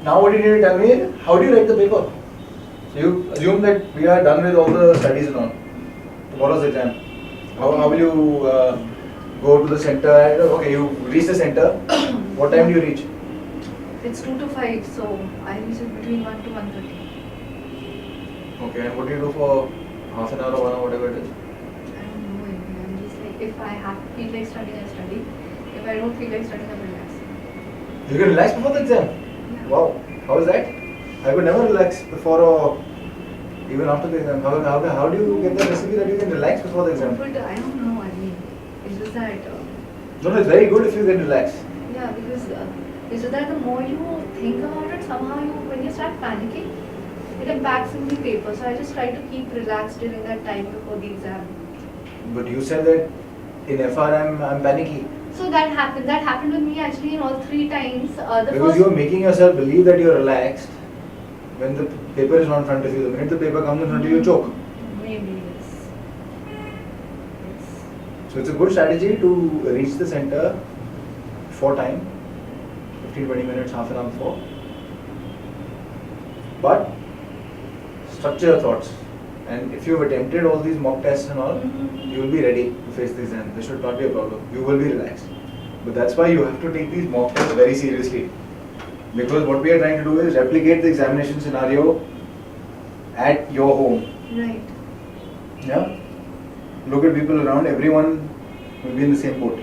Now what you need to tell me is, how do you write the paper? So you assume that we are done with all the studies and all. Tomorrow's exam. How will you go to the center? Okay, you reach the center. What time do you reach? It's 2 to 5, so I reach it between 1 to 1:30. Okay, and what do you do for half an hour or 1 hour, whatever it is? I don't know anything. I'm just like, if I feel like studying, I study. If I don't feel like studying, I'm relaxing. You can relax before the exam? Yeah. Wow, how is that? I could never relax before or even after the exam. How do you get the recipe that you can relax before the exam? But I don't know, I mean, it's just that, No, it's very good if you can relax. yeah, because it's just that the more you think about it, somehow when you start panicking, it impacts in the paper. So I just try to keep relaxed during that time before the exam. But you said that in FR I'm panicky. So that happened. That happened with me actually in all 3 times. Because you're making yourself believe that you're relaxed when the paper is not in front of you. The minute the paper comes in front of you, you choke. Maybe, yes. Yes. So it's a good strategy to reach the center before time, 15-20 minutes, half an hour before. But structure your thoughts. And if you've attempted all these mock tests and all, you will be ready to face the exam. This should not be a problem. You will be relaxed. But that's why you have to take these mock tests very seriously. Because what we are trying to do is replicate the examination scenario at your home. Right. Yeah? Look at people around, everyone will be in the same boat.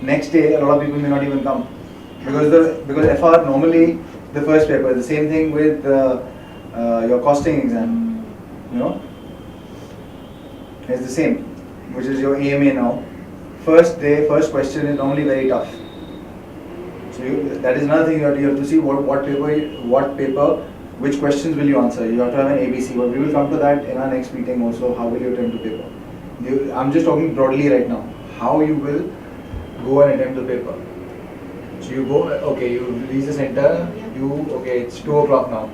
Next day, a lot of people may not even come. Because FR normally, the first paper, the same thing with your costing exam. You know, it's the same, which is your AMA now. First day, first question is normally very tough. So that is another thing that you have to see what paper, which questions will you answer. You have to have an ABC, but we will come to that in our next meeting also. How will you attempt the paper? I'm just talking broadly right now. How you will go and attempt the paper. So you go, okay, you reach the center, okay, it's 2 o'clock now.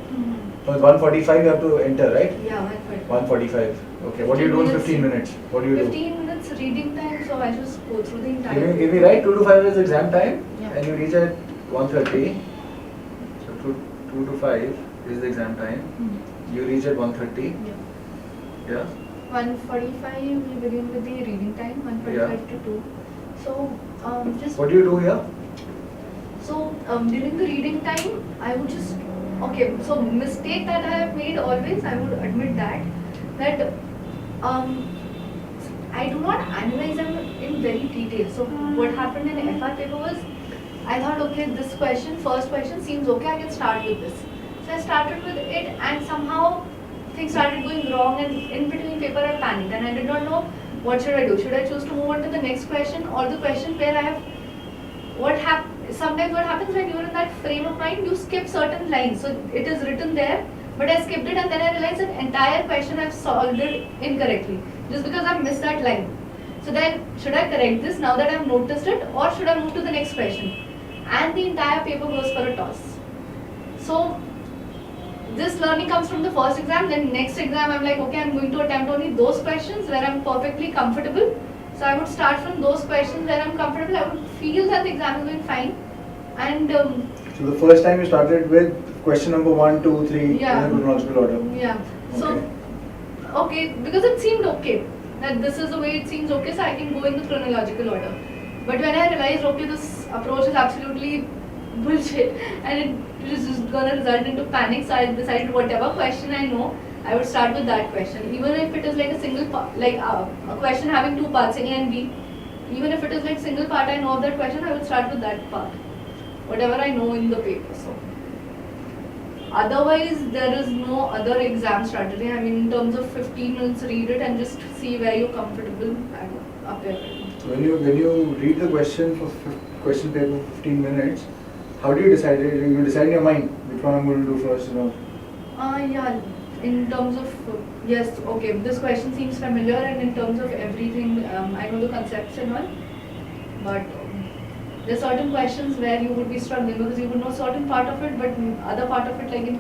So it's 1:45 you have to enter, right? Yeah, 1:45. Okay, what do you do in 15 minutes? What do you do? 15 minutes reading time, so I just go through the entire. Give me right, 2 to 5 is exam time, Yeah. and you reach at 1:30. So 2 to 5 is the exam time. You reach at 1:30. Yeah. Yeah. 1:45 we begin with the reading time, 1:45 to 2. So just. What do you do here? So during the reading time, I would just. Okay, so mistake that I have made always, I would admit that I do not analyze them in very detail. So what happened in FR paper was, I thought, okay, this question, first question seems okay, I can start with this. So I started with it, and somehow things started going wrong, and in between paper I panicked and I did not know what should I do. Should I choose to move on to the next question, or the question where I have sometimes what happens when you're in that frame of mind, you skip certain lines. So it is written there, but I skipped it, and then I realized that entire question I've solved it incorrectly just because I've missed that line. So then, should I correct this now that I've noticed it, or should I move to the next question? And the entire paper goes for a toss. So this learning comes from the first exam. Then next exam, I'm like, okay, I'm going to attempt only those questions where I'm perfectly comfortable. So I would start from those questions where I'm comfortable. I would feel that the exam is going fine. And so the first time you started with question number 1, 2, 3 in the chronological order. Yeah. So okay, because it seemed okay. That this is the way it seems okay, so I can go in the chronological order. But when I realized, okay, this approach is absolutely bullshit and it is just gonna result into panic, so I decided whatever question I know, I would start with that question. Even if it is like a single part, like a question having 2 parts, A and B, even if it is like single part I know of that question, I would start with that part. Whatever I know in the paper. So otherwise, there is no other exam strategy. I mean, in terms of 15 minutes, read it and just see where you're comfortable and appear. So when you read the question for question paper for 15 minutes, how do you decide? You decide in your mind which one I'm going to do first, you know? Yeah. In terms of yes, okay, this question seems familiar, and in terms of everything, I know the concepts and all, but there are certain questions where you would be struggling because you would know certain part of it, but other part of it, like in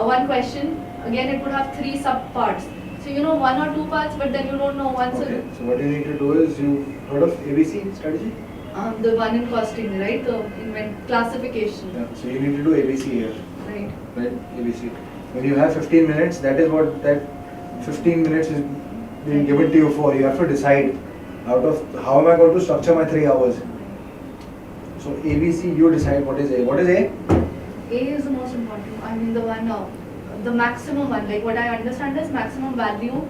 one question, again it would have 3 sub parts. So you know 1 or 2 parts, but then you don't know one. Okay. So what you need to do is, you heard of ABC strategy? The one in costing, right? The classification. Yeah. So you need to do ABC here, Right. right? ABC. When you have 15 minutes, that is what that 15 minutes is being given to you for. You have to decide out of how am I going to structure my 3 hours. So ABC, you decide what is A. What is A? A is the most important. I mean, the one, the maximum one. Like what I understand is maximum value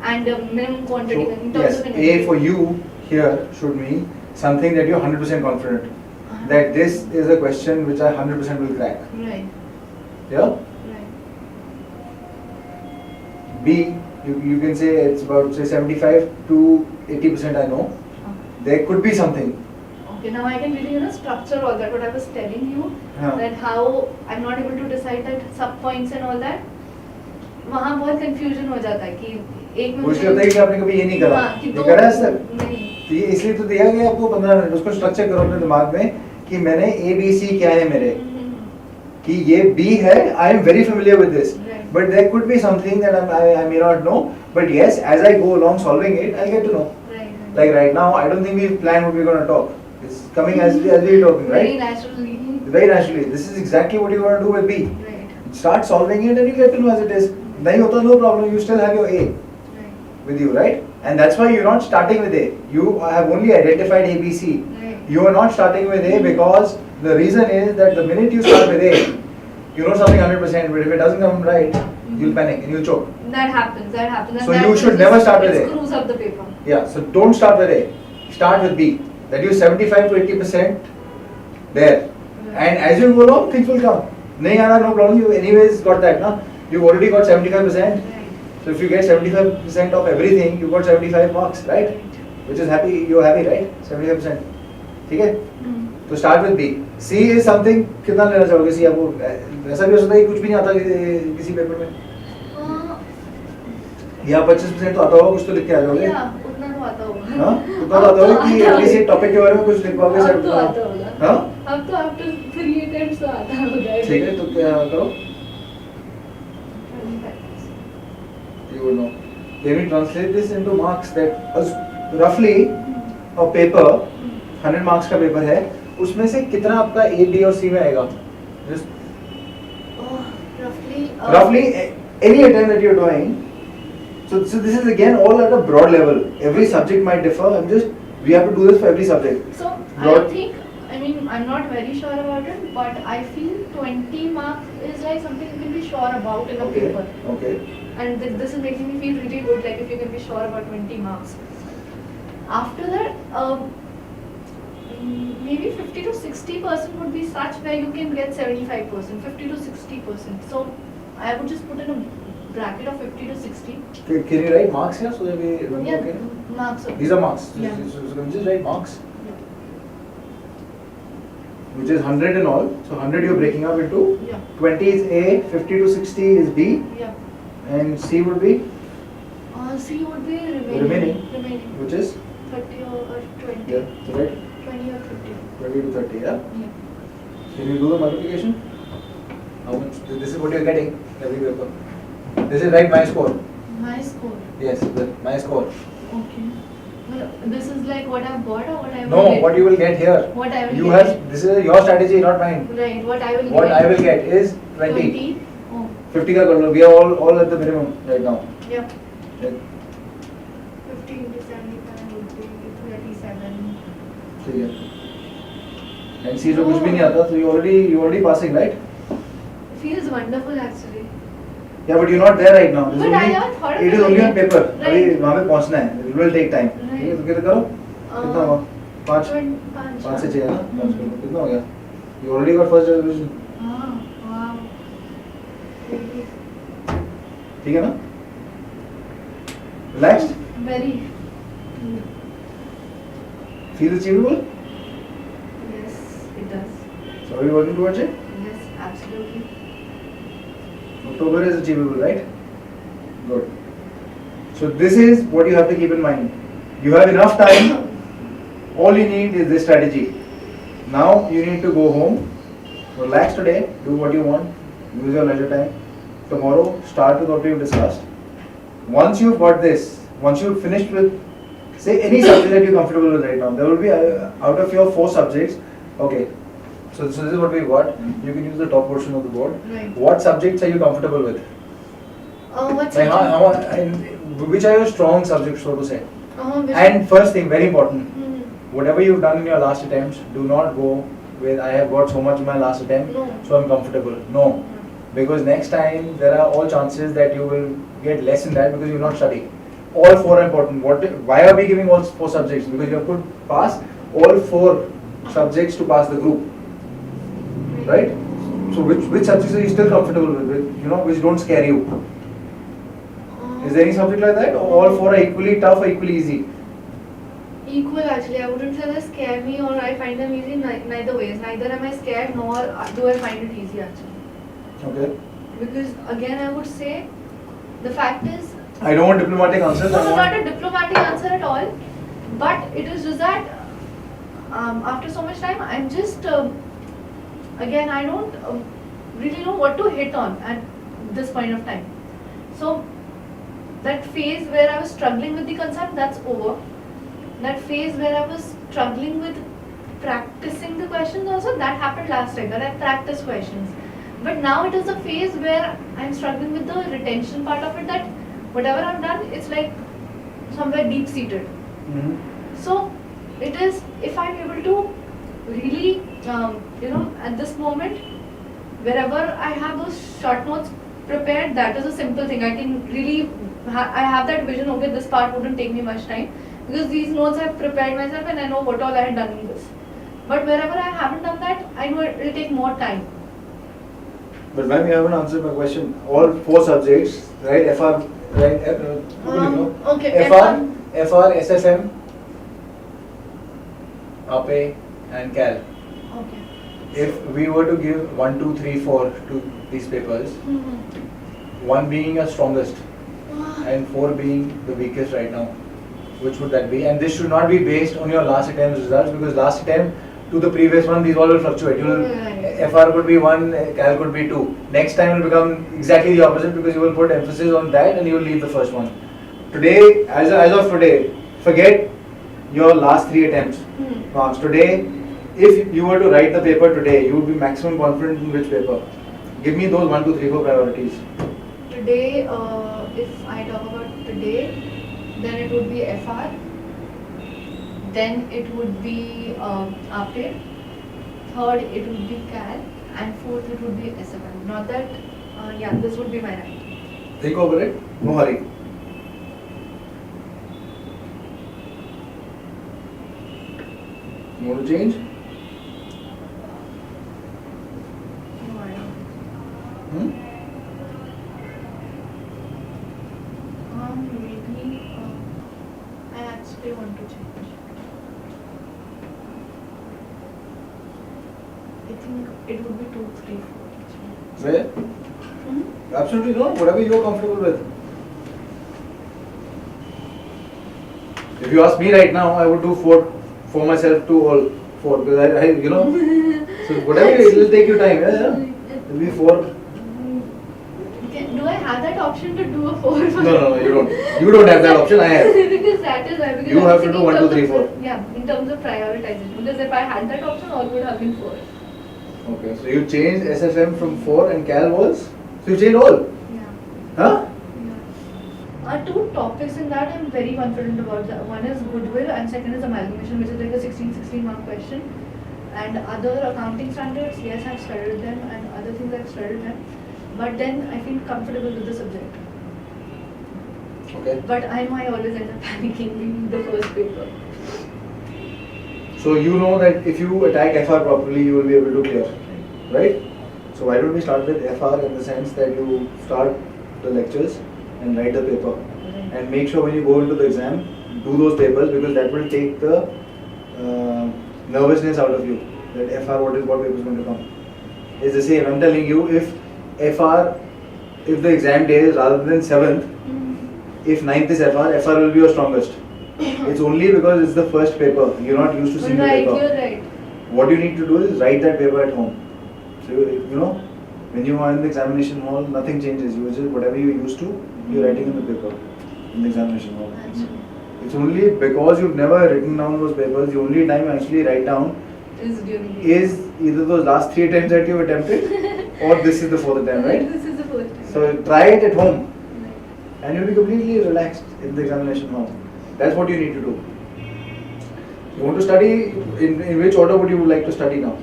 and minimum quantity in terms yes, of A energy. for you here should mean something that you're 100% confident that this is a question which I 100% will crack. Right. Yeah. Right. B, you can say it's about say 75 to 80% I know. There could be something. Okay, now I can really structure all that. What I was telling you, हाँ. that how I'm not able to decide that sub points and all that. वहाँ बहुत confusion हो जाता है कि एक में मुझे लगता है कि आपने कभी ये नहीं करा. हाँ, कि ये दो करा है सर? नहीं. तो ये इसलिए तो दिया गया आपको 15 मिनट. उसको स्ट्रक्चर करो अपने दिमाग में कि मैंने A B C क्या है मेरे. कि ये B है. I am very familiar with this. Right. But there could be something that I may not know. But yes, as I go along solving it, I'll get to know. Right. Like right now, I don't think we've planned what we're going to talk. It's coming as we're talking, Very right? naturally. Very naturally. This is exactly what you're going to do with B. Right. Start solving it and you get to know as it is. नहीं होता no problem. You still have your A Right. with you, right? And that's why you're not starting with A. You have only identified A, B, C. Right. You are not starting with A because the reason is that the minute you start with A, you know something 100%, but if it doesn't come right, you'll panic and you'll choke. That happens. That happens. And So that you should just- never start with it A. screws up the paper. Yeah, so don't start with A. Start with B. That you 75 to 80% there. And as you go along, things will come. Nahi aana, no problem. You anyways got that, na? You've already got 75%. Right. So if you get 75% of everything, you got 75 marks, right? Which is happy. You're happy, right? 75%. ठीक है? तो start with B. C is something कितना लेना चाहोगे C आपको ऐसा भी हो सकता है कि कुछ भी नहीं आता किसी पेपर में. या 25% तो आता होगा कुछ तो लिख के आ जाओगे. या, उतना तो आता होगा. हाँ? उतना तो आता होगा कि किसी टॉपिक के बारे में कुछ लिख पाओगे अब तो आता होगा. हाँ? अब तो after 3 attempts तो आता होगा. ठीक है तो क्या करो? You will know. Let me translate this into marks that roughly a paper 100 marks का पेपर है उसमें से कितना आपका A, B और C में आएगा? Just roughly any attempt that you're doing. So this is again all at a broad level. Every subject might differ. We have to do this for every subject. So Broad. I think, I mean, I'm not very sure about it, but I feel 20 marks is like something you can be sure about in a Okay. paper. Okay. And this is making me feel really good, like if you can be sure about 20 marks. After that, maybe 50 to 60% would be such where you can get 75%, 50 to 60%. So I would just put in a bracket of 50 to 60. Can you write marks here so that we remember? Yeah, Okay. marks. of- These are marks. Yeah. So can we just write marks, Yeah. which is 100 in all. So 100 you're breaking up into. Yeah. 20 is A, 50 to 60 is B, Yeah. and C would be, C would be Remaining. remaining. which is 30 or 20. yeah, so right, 20 or 30. 20 to 30. Yeah. Yeah. Can you do the multiplication? How much? This is what you're getting every paper. This is right my score. My score. Yes, my score. Okay. Well, this is like what I've got or what I will No, get? what you will get here. What I will You get. have this is your strategy, not mine. Right, what I will What get. I will get is 20. 20. Oh, 50 का कर लो. We are all at the minimum right now. yeah. Right. 50 into 75 would be 37. ठीक है. And C जो कुछ भी नहीं आता, so you already passing, right? Feels wonderful actually. Yeah, but you're not there right now. This But is I only, haven't thought of it is it only on yet. paper. Right. अभी वहाँ पे पहुँचना है. It will take time. ठीक है, तो कितना करो? कितना हुआ? 5 5 से 6 है ना? 5 करो. कितना हो गया? You already got first division. Ah, wow. Really? ठीक है ना? Relaxed? Very. Feel achievable? Yes, it does. So are you working towards it? Yes, absolutely. October is achievable, right? Good. So this is what you have to keep in mind. You have enough time. All you need is this strategy. Now you need to go home, relax today, do what you want, use your leisure time. Tomorrow, start with what we've discussed. Once you've got this, once you've finished with Say any subject that you're comfortable with right now. There will be out of your 4 subjects. Okay. So this is what we got. You can use the top portion of the board. Right. What subjects are you comfortable with? What's Like it? and which are your strong subjects, so to say? Which And first thing, very important. Mhm. Whatever you've done in your last attempts, do not go with I have got so much in my last attempt, No. so I'm comfortable. No. Because next time there are all chances that you will get less in that because you will not study. All 4 are important. Why are we giving all 4 subjects? Because you have to pass all 4 subjects to pass the group. Right? So which subjects are you still comfortable with? You know, which don't scare you? Is there any subject like that? Or all 4 are equally tough or equally easy? Equal actually. I wouldn't say they scare me or I find them easy. Neither ways. Neither am I scared nor do I find it easy actually. Okay. Because again, I would say the fact is. I don't want diplomatic answers. No, I want not a diplomatic answer at all. But it is just that after so much time, I'm just again I don't really know what to hit on at this point of time. So that phase where I was struggling with the concept, that's over. That phase where I was struggling with practicing the questions also, that happened last time, that I practiced questions. But now it is a phase where I'm struggling with the retention part of it, that whatever I've done, it's like somewhere deep seated. Mhm. So it is, if I'm able to really, at this moment, wherever I have those short notes prepared, that is a simple thing. I can really, I have that vision, okay, this part wouldn't take me much time because these notes I've prepared myself and I know what all I had done in this. But wherever I haven't done that, I know it will take more time. But ma'am, you haven't answered my question. All 4 subjects, right? FR, right? Okay. FR, SFM, APE, and CAL. Okay. If we were to give 1, 2, 3, 4 to these papers, 1 being your strongest and 4 being the weakest right now, which would that be? And this should not be based on your last attempt's results because last attempt to the previous one, these all will fluctuate. FR could be 1, CAL could be 2. Next time will become exactly the opposite because you will put emphasis on that and you will leave the first one. Today, as of today, forget your last 3 attempts. Marks. Today, if you were to write the paper today, you would be maximum confident in which paper? Give me those 1, 2, 3, 4 priorities. Today, if I talk about today, then it would be FR, then it would be APE, third it would be CAL, and fourth it would be SFM. Not that, this would be my rank. Think over it, no hurry. You want to change? No, I don't. Maybe I actually want to change. I think it would be 2, 3, 4 actually. Where? Absolutely no, whatever you are comfortable with. If you ask me right now, I would do 4 for myself to all 4 because so whatever it will take you time. It will be 4. Do I have that option to do a 4? No, you don't. You don't have that option. I have. Because that is why. Because You I'm have to do thinking 1, in 2, terms 3, of 4. Yeah, in terms of prioritization. Because if I had that option, all would have been 4. Okay, so you changed SFM from 4 and CAL was? So you changed all? Yeah. Huh? Yeah. 2 topics in that I'm very confident about. One is goodwill and second is amalgamation, which is like a 16 mark question. And other accounting standards, yes, I've studied them, and other things I've studied them. But then I feel comfortable with the subject. Okay. But I know I always end up panicking in the first paper. So you know that if you attack FR properly, you will be able to clear, right? So why don't we start with FR in the sense that you start the lectures and write the paper, and make sure when you go into the exam, do those papers because that will take the nervousness out of you. That FR, what paper is going to come? It's the same. I'm telling you, if the exam day is rather than 7th, if 9th is FR will be your strongest. It's only because it's the first paper. You're not used to seeing the paper. Right, you're right. What you need to do is write that paper at home. So when you are in the examination hall, nothing changes. You just whatever you used to, you're writing in the paper in the examination hall. It's only because you've never written down those papers, the only time you actually write down Is during the is either those last 3 attempts that you've attempted or this is the 4th attempt, right? This is the first time. So try it at home Right. and you'll be completely relaxed in the examination hall. That's what you need to do. You want to study, in which order would you like to study now?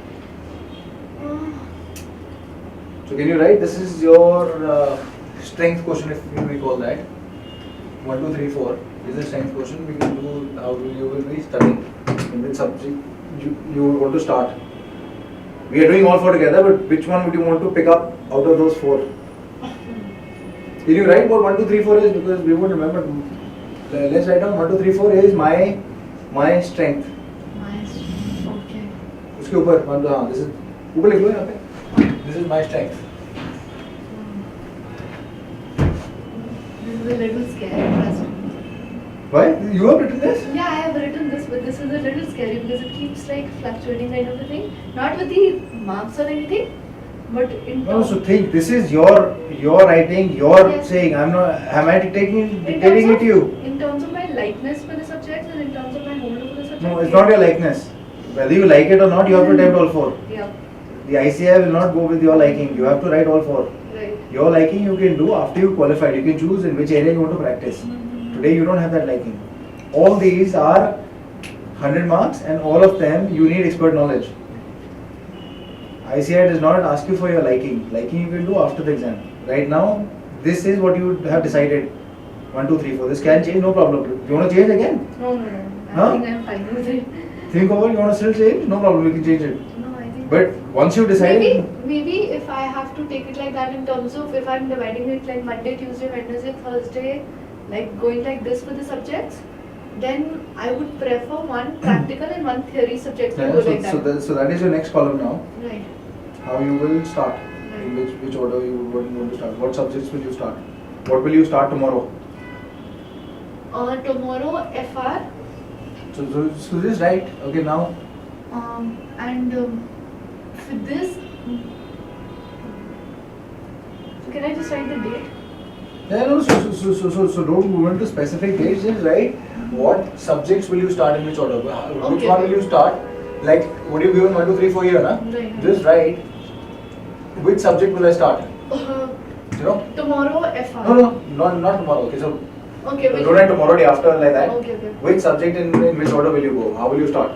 So can you write, this is your strength question if we call that. 1, 2, 3, 4 is the strength question. We can do how you will be studying, in which subject you want to start. We are doing all 4 together, but which one would you want to pick up out of those 4? Can you write what 1, 2, 3, 4 is, because we won't remember. Let's write down 1, 2, 3, 4 is my strength. Okay. उसके ऊपर हाँ, this is ऊपर लिख लो यहाँ पे. This is my strength. This is a little scary, trust me. Why? You have written this? Yeah, I have written this, but this is a little scary because it keeps like fluctuating kind of a thing. Not with the marks or anything, but in No, terms so think, this is your writing, your Yes. saying. Am I dictating in dictating terms it to you? of- In terms of my likeness for the subjects and in terms of my hold over the subject. No, it's not your likeness. Whether you like it or not, you have to attempt all 4. Yeah, The ICI will not go with your liking. You have to write all 4. right. Your liking you can do after you qualified. You can choose in which area you want to practice. Mhm. Today you don't have that liking. All these are 100 marks and all of them you need expert knowledge. ICI does not ask you for your liking. Liking you can do after the exam. Right now, this is what you have decided. 1, 2, 3, 4. This can change, no problem. You want to change again? No, no, no. I Huh? think I'm fine with it. Think over, you want to still change? No problem, we can change it. No, I think. But once you decided, Maybe if I have to take it like that in terms of if I'm dividing it like Monday, Tuesday, Wednesday, Thursday, like going like this for the subjects, then I would prefer one practical and one theory subject to yeah, go like that. so that is your next column now. Right. How you will start. In which order you would want to start. What subjects will you start? What will you start tomorrow? Tomorrow FR So this right. Okay, now. and for this, can I just write the date? Yeah, no, so don't move into specific dates, just write what subjects will you start in which order. Which Okay. one will you start? Like, what you given 1, 2, 3, 4 here, na? Right. Just write which subject will I start? You know? Tomorrow FR. No, not tomorrow. Okay, so Okay. don't write tomorrow, day after, like that. Okay. Which subject in which order will you go? How will you start?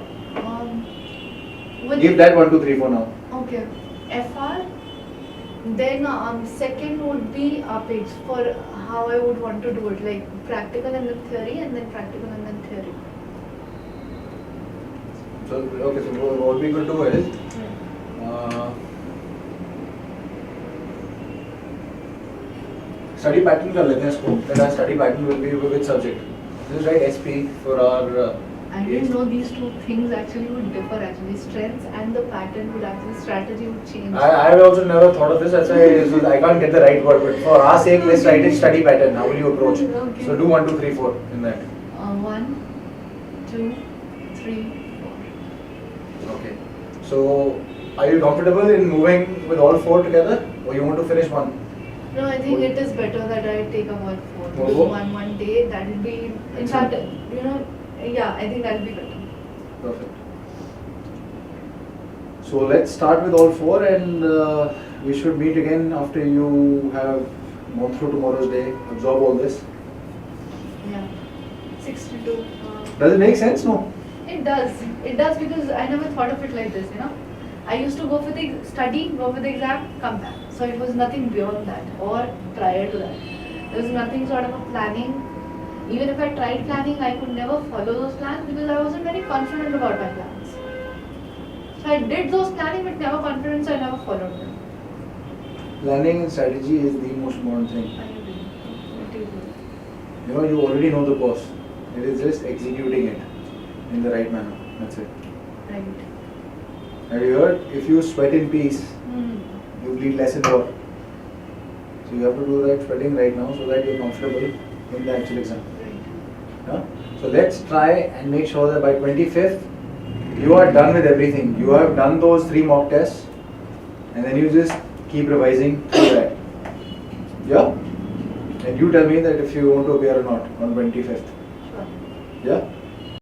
With Give that 1, 2, 3, 4 now. Okay. FR. Then second would be Apex for how I would want to do it, like practical and then theory, and then practical and then theory. So okay, so what we could do is study pattern कर लेते हैं इसको. Then our study pattern will be with subject. This is right SP for our. I didn't know these two things actually would differ. Actually, strengths and the pattern would actually strategy would change. I also never thought of this. That's why I can't get the right word. But for our sake, let's write it study pattern. How will you approach? Okay. So do 1, 2, 3, 4 in that. 1, 2, 3, 4. Okay. So are you comfortable in moving with all 4 together, or you want to finish one? No, I think it is better that I take a 1, 4. More Do four? one day. That will be, in fact, you know, yeah, I think that will be better. Perfect. So let's start with all 4, and we should meet again after you have gone through tomorrow's day, absorb all this. Yeah. 62. Does it make sense? No. It does. It does because I never thought of it like this, you know. I used to go for the study, go for the exam, come back. So it was nothing beyond that or prior to that. There was nothing sort of a planning. Even if I tried planning, I could never follow those plans because I wasn't very confident about my plans. So I did those planning but never confident, so I never followed them. Planning and strategy is the most important thing. I agree. What do you do? You know, you already know the course. It is just executing it in the right manner. That's it. Right. Have you heard? If you sweat in peace, Hmm. you bleed less in war. So you have to do that sweating right now so that you're comfortable in the actual exam. Right. Yeah? So let's try and make sure that by 25th you are done with everything. You have done those 3 mock tests and then you just keep revising through that. Yeah? And you tell me that if you want to appear or not on 25th. Sure. Yeah?